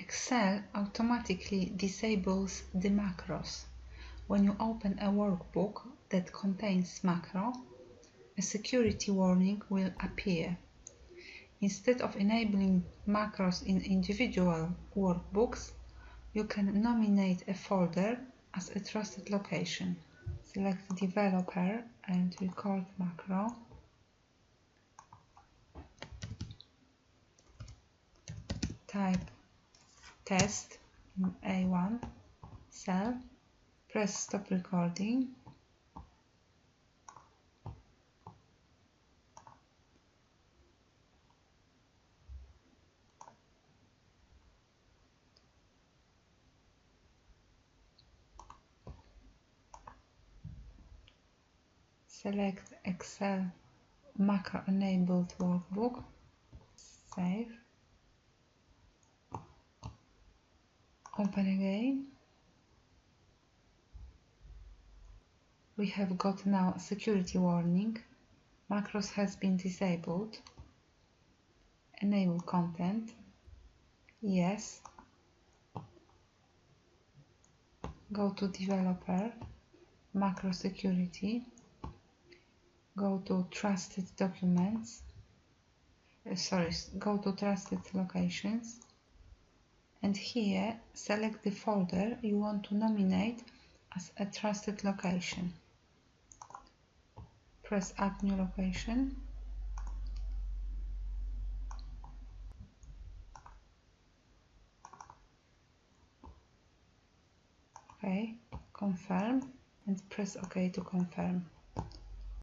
Excel automatically disables the macros. When you open a workbook that contains macro, a security warning will appear. Instead of enabling macros in individual workbooks, you can nominate a folder as a trusted location. Select Developer and record macro. Type test in A1 cell. Press stop recording. Select Excel macro enabled workbook. Save. Open again. We have got now a security warning. Macros has been disabled. Enable content. Yes. Go to Developer, Macro Security. Go to Trusted Documents. Go to Trusted Locations. And here select the folder you want to nominate as a trusted location. Press Add New Location. OK, confirm and press OK to confirm.